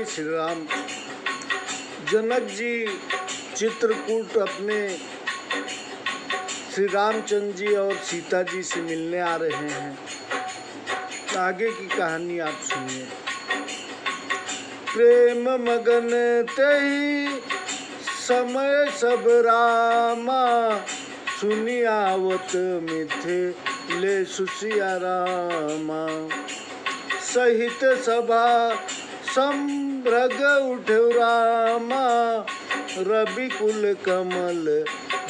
जय श्री राम। जनक जी चित्रकूट अपने श्री रामचंद्र जी और सीता जी से मिलने आ रहे हैं। आगे की कहानी आप सुनिए। प्रेम मगन तही समय सब रामा, सुनी आवत मिथिले सुसिया रामा। सहित सभा संभ्रग उठौ रामा, रवि कुल कमल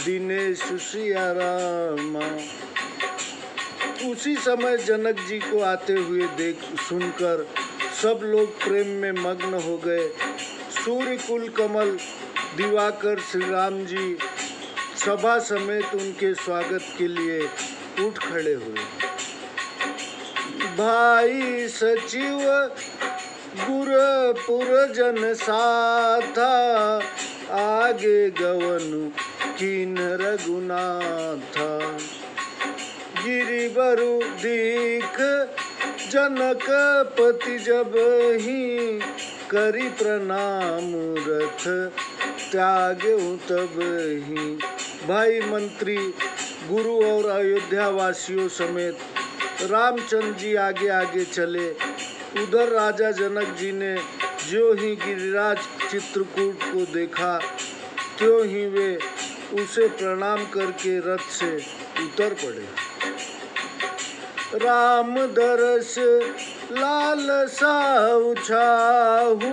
दिने सुसिया रामा। उसी समय जनक जी को आते हुए सुनकर सब लोग प्रेम में मग्न हो गए। सूर्य कुल कमल दिवाकर श्री राम जी सभा समेत उनके स्वागत के लिए उठ खड़े हुए। भाई सचिव गुरपुर जन साथा, आगे गवनु कीन रघुनाथा। गिरिवरु दीख जनक पति जब ही, करी प्रणाम रथ त्याग्यु तब ही। भाई मंत्री गुरु और अयोध्या वासियों समेत रामचंद्र जी आगे आगे चले। उधर राजा जनक जी ने जो ही गिरिराज चित्रकूट को देखा, त्यों ही वे उसे प्रणाम करके रथ से उतर पड़े। राम दरस लाल साहु छाहू,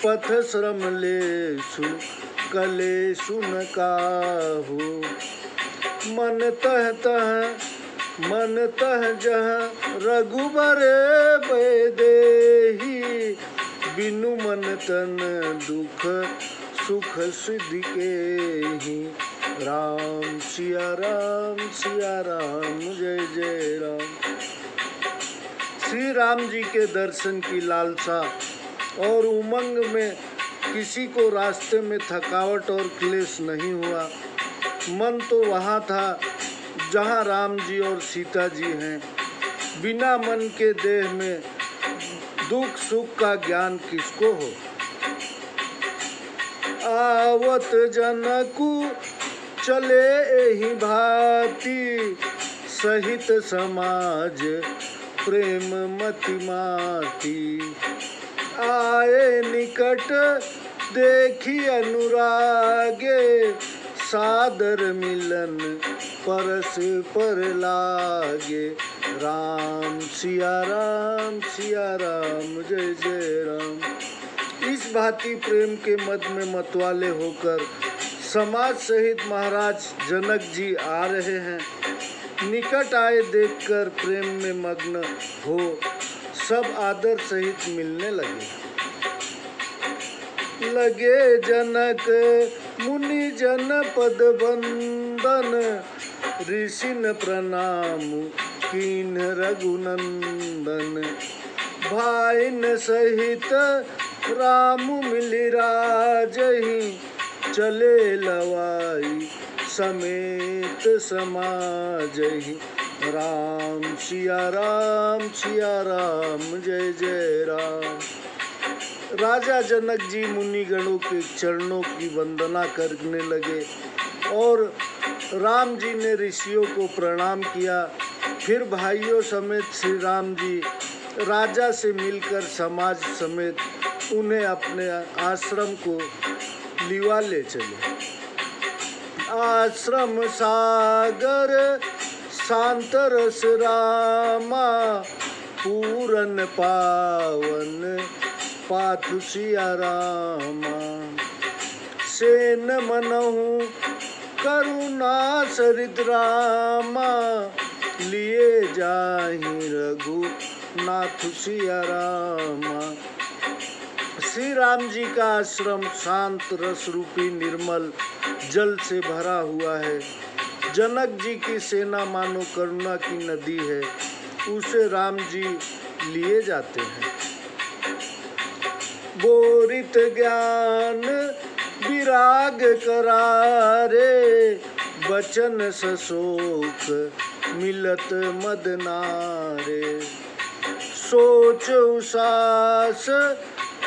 पथ श्रम लेसु कलेसु न काहू। मन तह तह मन तह जह रघुबर बैदेही, बिनु मन तन दुख सुख सिद्धि के ही। राम सिया राम जय जय राम। श्री राम जी के दर्शन की लालसा और उमंग में किसी को रास्ते में थकावट और क्लेश नहीं हुआ। मन तो वहाँ था जहाँ राम जी और सीता जी हैं। बिना मन के देह में दुख सुख का ज्ञान किसको हो। आवत जनकु चले एहि भांति, सहित समाज प्रेम मति माती। आए निकट देखी अनुरागे, सादर मिलन परस पर लागे। राम सिया राम जय जय राम। इस भांति प्रेम के मद में मतवाले होकर समाज सहित महाराज जनक जी आ रहे हैं। निकट आए देखकर प्रेम में मग्न हो सब आदर सहित मिलने लगे जनक मुनि जन पद बंदन, ऋषिन प्रणाम कीन रघुनंदन। भाइन सहित राम मिलि राजहि, चले लवाई समेत समाजहि। राम सिया राम जय जय राम। राजा जनक जी मुनिगणों के चरणों की वंदना करने लगे और राम जी ने ऋषियों को प्रणाम किया। फिर भाइयों समेत श्री राम जी राजा से मिलकर समाज समेत उन्हें अपने आश्रम को लिवा ले चले। आश्रम सागर शांत रस रामा, पूरन पावन पाथु सिया रामा। सेन मनहु करुणा सरित रामा, लिए जाहि रघुनाथ सिया रामा। श्री राम जी का आश्रम शांत रस रूपी निर्मल जल से भरा हुआ है। जनक जी की सेना मानो करुणा की नदी है, उसे राम जी लिए जाते हैं। बोरित ज्ञान विराग करारे, बचन सशोक मिलत मदनारे। सोच उसास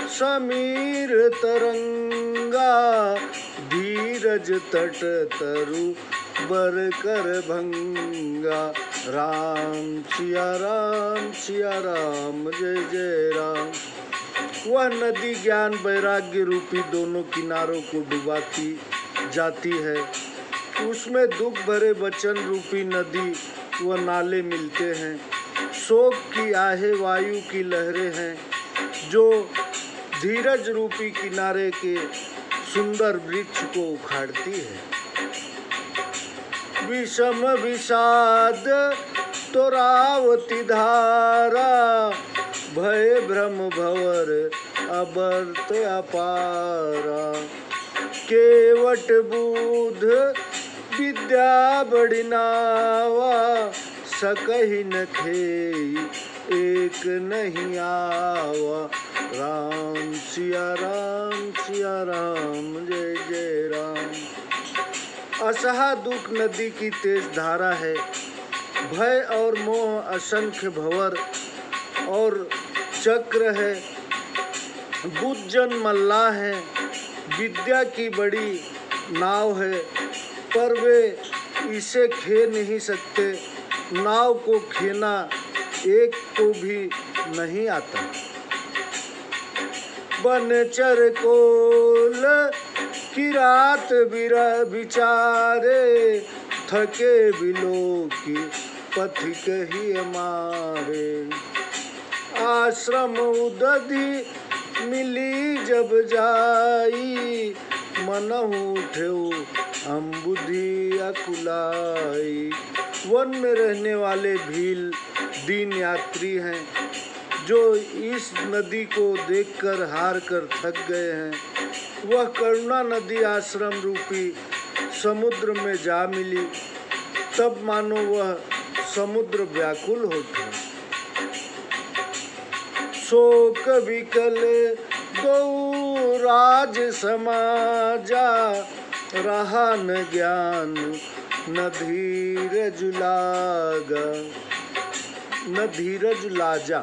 समीर तरंगा, धीरज तट तरु बर कर भंगा। राम सिया राम जय जय राम। वह नदी ज्ञान वैराग्य रूपी दोनों किनारों को डुबाती जाती है। उसमें दुख भरे वचन रूपी नदी व नाले मिलते हैं। शोक की आहें वायु की लहरें हैं जो धीरज रूपी किनारे के सुंदर वृक्ष को उखाड़ती है। विषम विषाद तोरावती धारा, भय भ्रम भवर अबर्त अपारा। केवट बुध विद्या बड़ी नावा, सकहि न खेई एक नहीं आवा। राम सिया राम जय जय राम। असहा दुख नदी की तेज धारा है। भय और मोह असंख्य भंवर और चक्र है। बुद्धजन मल्लाह है, विद्या की बड़ी नाव है, पर वे इसे खे नहीं सकते। नाव को खेना एक को भी नहीं आता। बनचर कोल किरात बिचारे, थके बिलोकी पथिक ही हमारे। आश्रम उदधि मिली जब जाई, मनहु उठेऊ हम बुद्धि अकुलाई। वन में रहने वाले भील दीन यात्री हैं जो इस नदी को देखकर हार कर थक गए हैं। वह करुणा नदी आश्रम रूपी समुद्र में जा मिली, तब मानो वह समुद्र व्याकुल होता। शोक विकल दो राज समाजा, रहा न ज्ञान न धीरज लागा, न धीरज लाजा।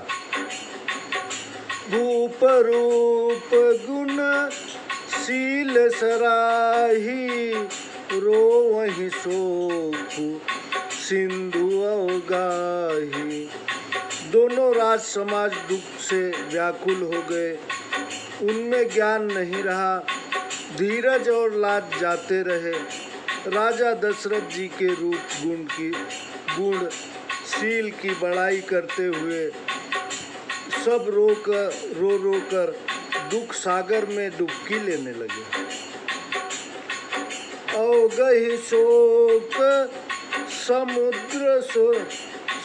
भूप रूप गुण शील सराही, रोवहि शोक सिंधु अवगाही। दोनों राज समाज दुख से व्याकुल हो गए, उनमें ज्ञान नहीं रहा, धीरज और लाज जाते रहे। राजा दशरथ जी के रूप गुण शील की बड़ाई करते हुए सब रो कर दुख सागर में डुबकी लेने लगे। अवगहि शोक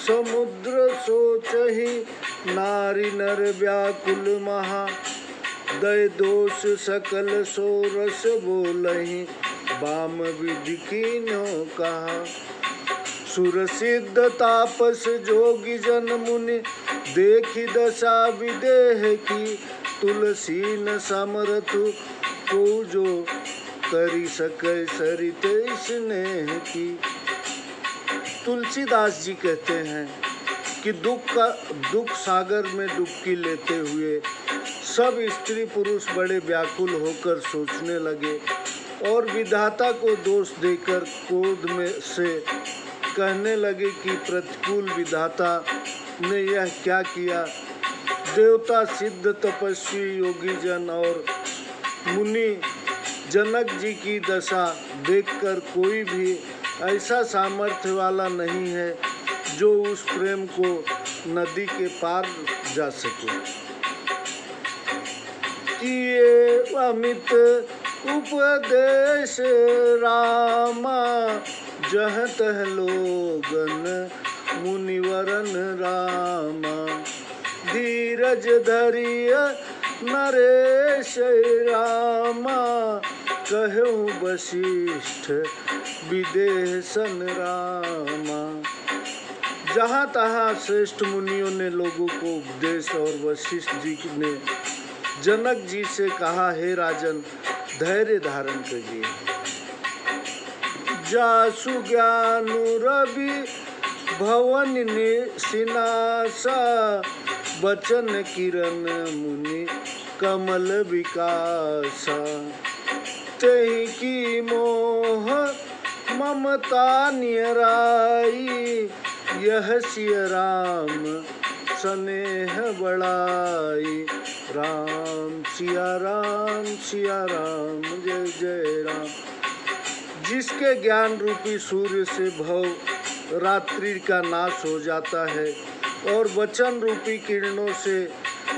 समुद्र सोचहि, नारी नर व्याकुल महा। दय दोष सकल सोरस बोलहि, बाम विधि कीन्हो कहा। सुर सिद्ध तापस जोगी जन मुनि, देखी दशा विदेह की। तुलसी न समरथु को जो, करी सके सरित स्नेह की। तुलसीदास जी कहते हैं कि दुख सागर में डुबकी लेते हुए सब स्त्री पुरुष बड़े व्याकुल होकर सोचने लगे और विधाता को दोष देकर क्रोध में से कहने लगे कि प्रतिकूल विधाता ने यह क्या किया। देवता सिद्ध तपस्वी योगी जन और मुनि जनक जी की दशा देखकर कोई भी ऐसा सामर्थ्य वाला नहीं है जो उस प्रेम को नदी के पार जा सके। किए अमित उपदेश रामा, जह तह लोगन मुनिवरन रामा। धीरज धरिय नरेश रामा, कहूँ वशिष्ठ विदेशन रामा। जहाँ तहाँ श्रेष्ठ मुनियों ने लोगों को उपदेश और वशिष्ठ जी ने जनक जी से कहा, हे राजन धैर्य धारण करिए। जासु ज्ञानु रवि भवन सिनासा, बचन किरण मुनि कमल विकासा, तेहि की मोह ममता नियराई, यह सिय राम स्नेह बढ़ाई। राम सिया राम जय जय राम। जिसके ज्ञान रूपी सूर्य से भव रात्रि का नाश हो जाता है और वचन रूपी किरणों से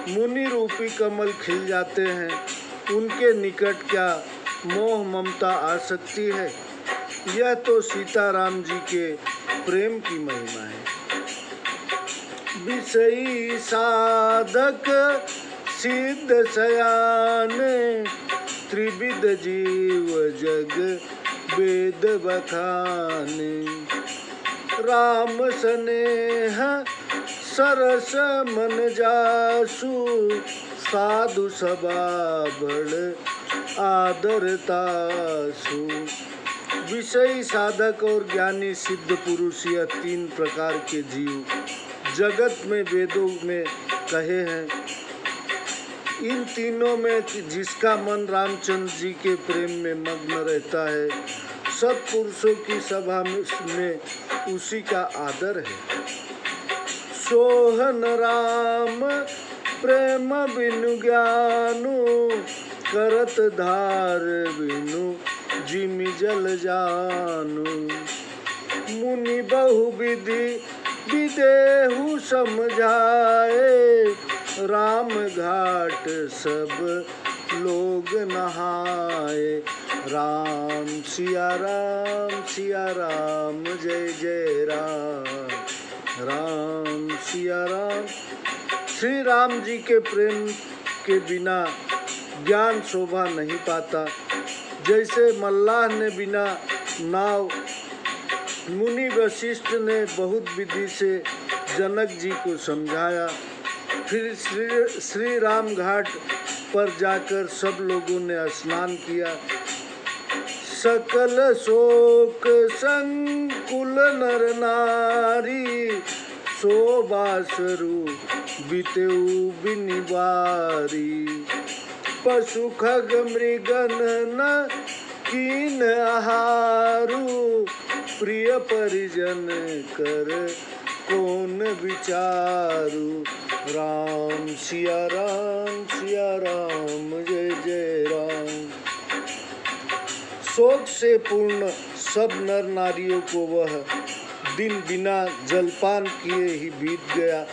मुनि रूपी कमल खिल जाते हैं, उनके निकट क्या मोह ममता आ सकती है। यह तो सीताराम जी के प्रेम की महिमा है। विषयी साधक सिद्ध सयान, त्रिविध जीव जग वेद बखाने। राम स्नेह सरस मन जासु, साधु सभा बड़ आदर तासु। विषयी साधक और ज्ञानी सिद्ध पुरुष, यह तीन प्रकार के जीव जगत में वेदों में कहे हैं। इन तीनों में जिसका मन रामचंद्र जी के प्रेम में मग्न रहता है, सत्पुरुषों की सभा में उसी का आदर है। सोहन राम प्रेम बिनु ज्ञानु, करत धार बिनु जिमि जल जानु। मुनि बहु विधि विदेहु समझाए, राम घाट सब लोग नहाए। राम सिया राम जय जय राम। राम सिया राम। श्री राम जी के प्रेम के बिना ज्ञान शोभा नहीं पाता। जैसे मल्लाह ने बिना नाव, मुनि वशिष्ठ ने बहुत विधि से जनक जी को समझाया। फिर श्री राम घाट पर जाकर सब लोगों ने स्नान किया। सकल शोक संकुल नर नारी, शोभासरु बितेउ बिनिवारी। पशु खग मृगन न कीन आहारू, प्रिय परिजन कर कौन विचारू। राम सिया राम जय जय राम। शोक से पूर्ण सब नर नारियों को वह दिन बिना जलपान किए ही बीत गया।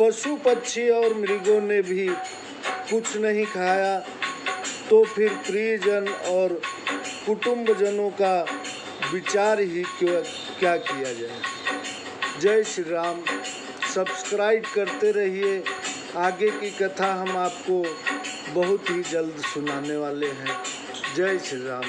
पशु पक्षी और मृगों ने भी कुछ नहीं खाया, तो फिर प्रियजन और कुटुंबजनों का विचार ही क्या किया जाए। जय श्री राम। सब्सक्राइब करते रहिए। आगे की कथा हम आपको बहुत ही जल्द सुनाने वाले हैं। जय श्री राम।